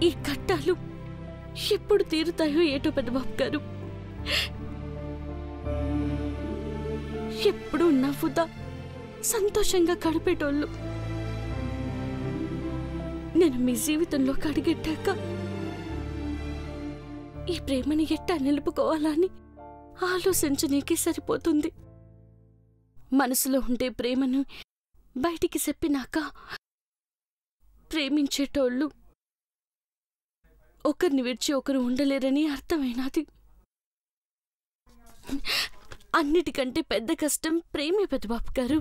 ఈ కట్టాలు ఎప్పుడు తీరుతాయో ఏటో పెద్దబాబు గారు. ఎప్పుడు నవ్వుతా సంతోషంగా గడిపేటోళ్ళు నేను మీ జీవితంలోకి అడిగెట్టాక ఈ ప్రేమని ఎట్టా నిలుపుకోవాలని ఆలోచించనీకే సరిపోతుంది. మనసులో ఉండే ప్రేమను బయటికి చెప్పినాక ప్రేమించేటోళ్ళు ఒకరిని విడిచి ఒకరు ఉండలేరని అర్థమైనది. అన్నిటికంటే పెద్ద కష్టం ప్రేమే పెద్దబాబు గారు.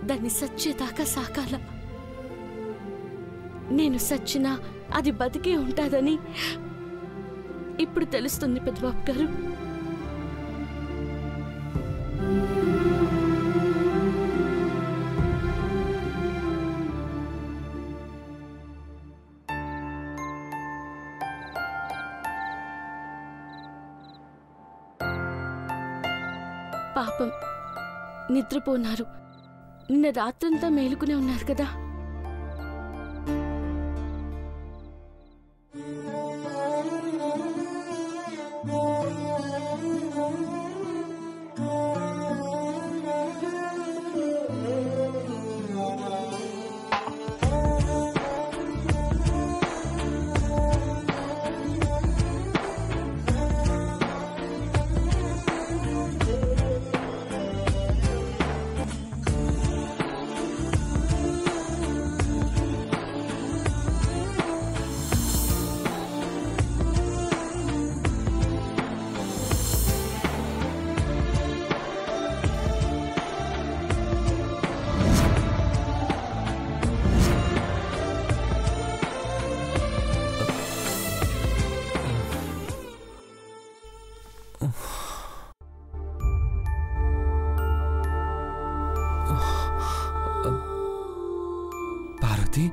దాన్ని సచ్చేదాకా సాకాల. నేను సచ్చినా అది బతికే ఉంటాదని ఇప్పుడు తెలుస్తుంది పెద్దబాబు గారు. పాపం నిద్రపోనారు. నిన్న రాత్రంతా మేలుకునే ఉన్నారు కదా. పార్వతి,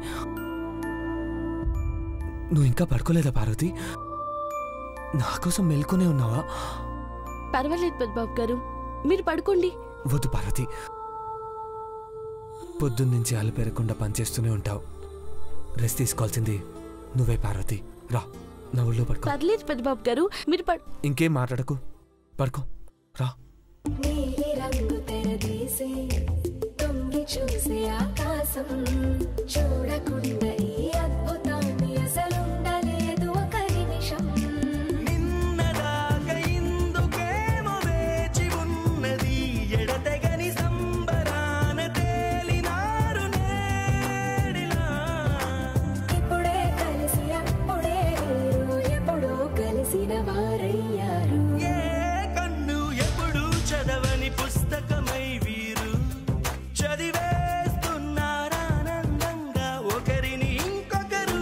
నువ్వు ఇంకా పడుకోలేదా పార్వతి? నా కోసం మెలుకునే ఉన్నావా? పర్వాలేదు పెద్దబాబు గారు, మీరు పడుకోండి. వద్దు పార్వతి, పొద్దున్నుంచి అలుపెరగకుండా పనిచేస్తూనే ఉంటావు. రెస్ట్ తీసుకోవాల్సింది నువ్వే పార్వతి. రా, నా ఒళ్ళో పడుకో. పర్లేదు పెద్దబాబు గారు, మీరు ఇంకేం మాట్లాడకు, పడుకో. రా. చూసే ఆకాశం చూడకుండా ఈ అద్భుతాన్ని అసలుండలేదు ఒక నిమిషం. నిన్నదాకా ఇందుకేమో వేచి ఉన్నది, ఎడతెగని సంబరాన తేలినారు నేడిలా. ఇప్పుడే కలిసి అప్పుడే వీరు ఎప్పుడో కలిసిన వారయ్యారు. ఏ కన్ను ఎప్పుడు చదవని పుస్తకమై వీరు చదివేస్తున్నారానందంగా ఒకరిని ఇంకొకరు.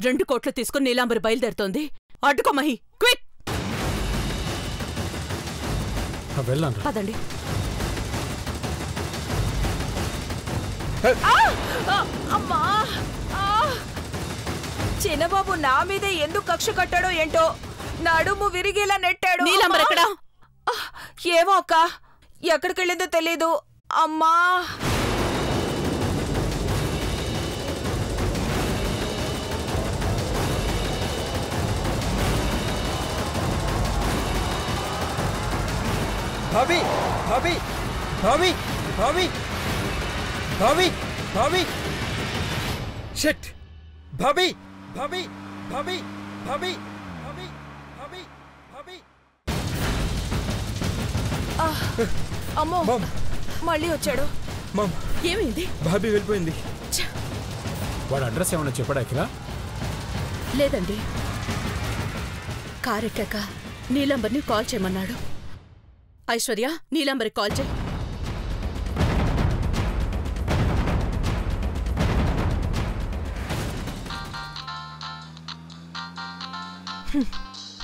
రెండు కోట్లు తీసుకుని నీలాంబరి బయలుదేరుతోంది. అడ్డుకో మహి, క్విక్. పదండి. అమ్మా, చిన్నబాబు నా మీద ఎందుకు కక్ష కట్టాడో ఏంటో, నడుము విరిగేలా నెట్టాడు. నీలాంబర్ ఎక్కడా? ఏమో అక్క, ఎక్కడికెళ్ళిందో తెలీదు. అమ్మా, భాబీ, భాబీ, భాబీ, భాబీ, భాబీ, భాబీ, షిట్, భాబీ, భాబీ, భాబీ, భాబీ, భాబీ, భాబీ, భాబీ. అమ్మో, మళ్ళీ వచ్చాడు. ఏమైంది? భాబీ వెళ్ళిపోయింది. వాడు అడ్రస్ ఏమన్నా చెప్పడా ఇక్కడ? లేదండి, కారెక్కాక నీలాంబర్ని కాల్ చేయమన్నాడు. ఐశ్వర్య, నీలాంబర్కి కాల్ చేయి.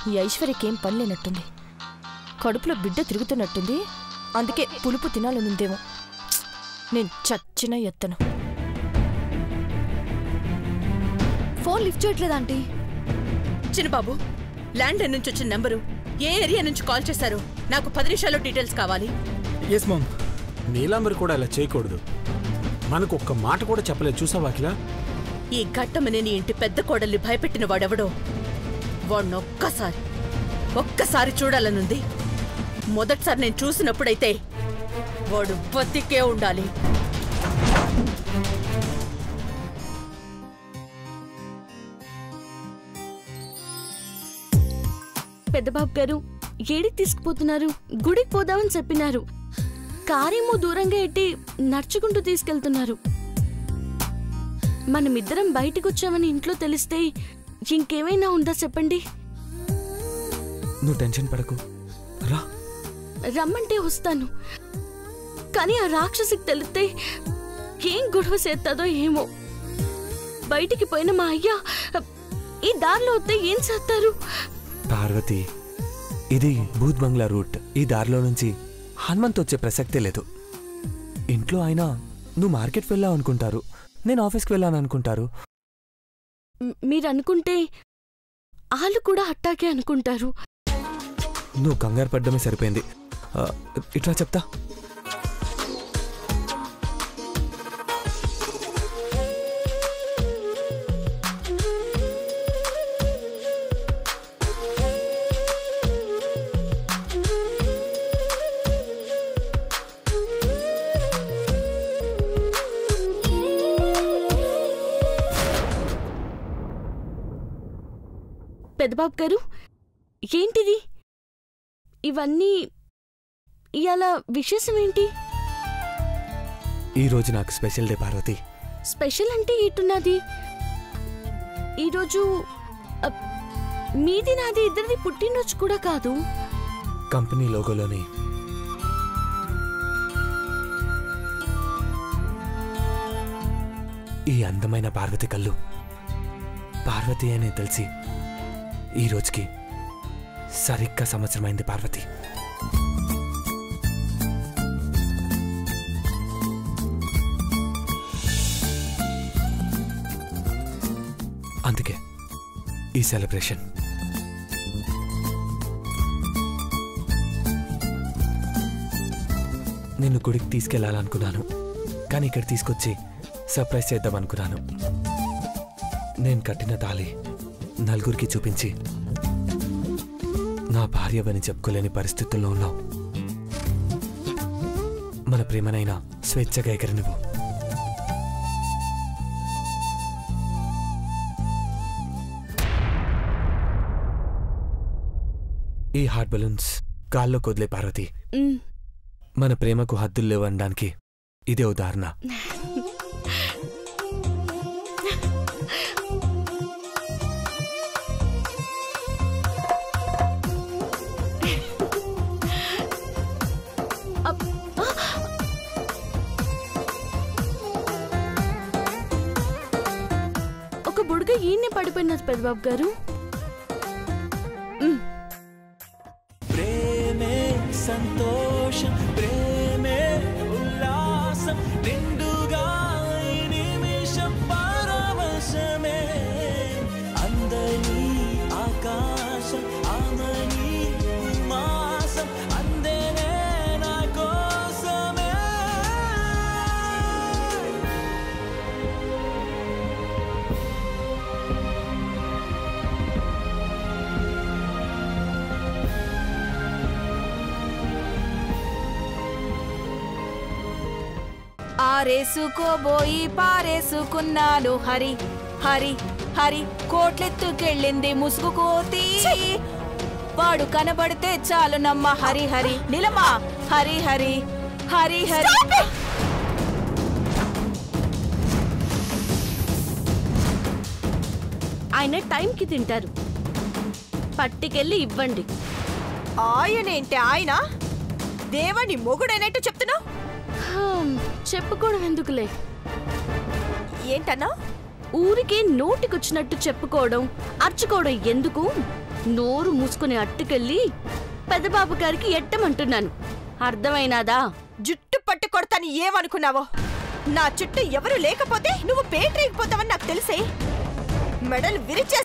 ఈ ఐశ్వర్యకేం పని లేనట్టుంది. కడుపులో బిడ్డ తిరుగుతున్నట్టుంది. అందుకే పులుపు తినాలనుందేమో. నేను చచ్చిన ఎత్తను. ఫోన్ లిఫ్ట్ చేయట్లేదు ఆంటీ. చిన్నబాబు, ల్యాండ్ నుంచి వచ్చిన నంబరు, ఏ ఏరియా నుంచి కాల్ చేశారు, నాకు 10 నిమిషాల్లో డీటెయిల్స్ కావాలి. Yes ma'am. నీలాంబరి కూడా ఇలా చేయకూడదు. మనకు ఒక్క మాట కూడా చెప్పలేదు. చూసావా అఖిల? ఈ ఘట్టమనేని ఇంటి పెద్ద కోడల్ని భయపెట్టిన వాడెవడో వాడిని ఒక్కసారి చూడాలనుంది. మొదటిసారి నేను చూసినప్పుడైతే వాడు బతికే ఉండాలి. పెద్దబాబు గారు ఏడికి తీసుకుపోతున్నారు? గుడికి పోదామని చెప్పినారు. కారేమో దూరంగా ఎట్టి నడుచుకుంటూ తీసుకెళ్తున్నారు. మనమిద్దరం బయటికి వచ్చామని ఇంట్లో తెలిస్తే ఇంకేమైనా ఉందా చెప్పండి? నువ్వు టెన్షన్ పడకు, రా. రమ్మంటే వస్తాను, కానీ ఆ రాక్షసికి తెలిస్తే ఏం గొడవ చేస్తుందో ఏమో. బయటికి పోయిన మా అయ్య ఈ దారిలో వస్తే ఏం చేస్తారు? పార్వతి, ఇది భూత్ బంగ్లా రూట్. ఈ దారిలో నుంచి హనుమంత్ వచ్చే ప్రసక్తే లేదు. ఇంట్లో అయినా నువ్వు మార్కెట్ వెళ్ళావు అనుకుంటారు, నేను ఆఫీస్కి వెళ్ళాను అనుకుంటారు. మీరు అనుకుంటే వాళ్ళు కూడా అట్టాకే అనుకుంటారు. నువ్వు కంగారు పడ్డమే సరిపోయింది. ఇట్లా చెప్తా. పెద్దబాబు గారు, ఏంటిది? ఇవన్నీ ఇవాళ విశేషం ఏంటి? ఈరోజు నాకు స్పెషల్ డే పార్వతి. స్పెషల్ అంటే ఏటున్నది? ఈరోజు మీది నాది ఇద్దరిది పుట్టినరోజు కూడా కాదు. కంపెనీ లోగోలోని ఈ అందమైన పార్వతి కళ్ళు పార్వతి అనే తెలిసి ఈ రోజుకి సరిగ్గా సంవత్సరమైంది పార్వతి. అందుకే ఈ సెలబ్రేషన్. నిన్ను గుడికి తీసుకెళ్లాలనుకున్నాను, కానీ ఇక్కడ తీసుకొచ్చి సర్ప్రైజ్ చేద్దామనుకున్నాను. నేను కట్టిన తాళి నలుగురికి చూపించి నా భార్యవని చెప్పుకోలేని పరిస్థితుల్లో ఉన్నావు. మన ప్రేమనైనా స్వేచ్ఛగా ఎగర నువ్వు. ఈ హార్ట్ బలూన్స్ గాల్లో కొదిలే పార్వతి. మన ప్రేమకు హద్దులు లేవు అనడానికి ఇదే ఉదాహరణ. ఒక బుడగ ఈయనే పడిపోయినది పెద్దబాబు గారు. ప్రేమే సంతోషం, ప్రేమే ఉల్లాసం, నిండుగా ఈ నిమిషం పరవశమే. అందని ఆకాశం, ఆమని మాసం, అందేనే నా కోసమే. ఆరేసుకోబోయి పారేసుకున్నాను హరి హరి హరి, కోట్లెత్తుకెళ్ళింది ముసుగు కోతి. వాడు కనబడితే చాలు నమ్మ హరి హరి. నిలమా హరి హరి హరి హరి. ఆయన టైంకి తింటారు, పట్టుకెళ్ళి ఇవ్వండి. ఆయనేంటి ఆయన? దేవని మొగుడైనట్టు చెప్తున్నావు. చెప్పుకోవడం ఎందుకులే. ఏంటన్నా? ఊరికే నోటికొచ్చినట్టు చెప్పుకోవడం, అర్చుకోవడం ఎందుకు? నోరు మూసుకుని అట్టుకెళ్ళి పెద్దబాబు గారికి ఎట్టమంటున్నాను. అర్థమైనాదా? జుట్టు పట్టు కొడతాని ఏమనుకున్నావో? నా చుట్టూ ఎవరు లేకపోతే నువ్వు పేటరేగిపోతావని నాకు తెలిసే. మెడలు విరిచే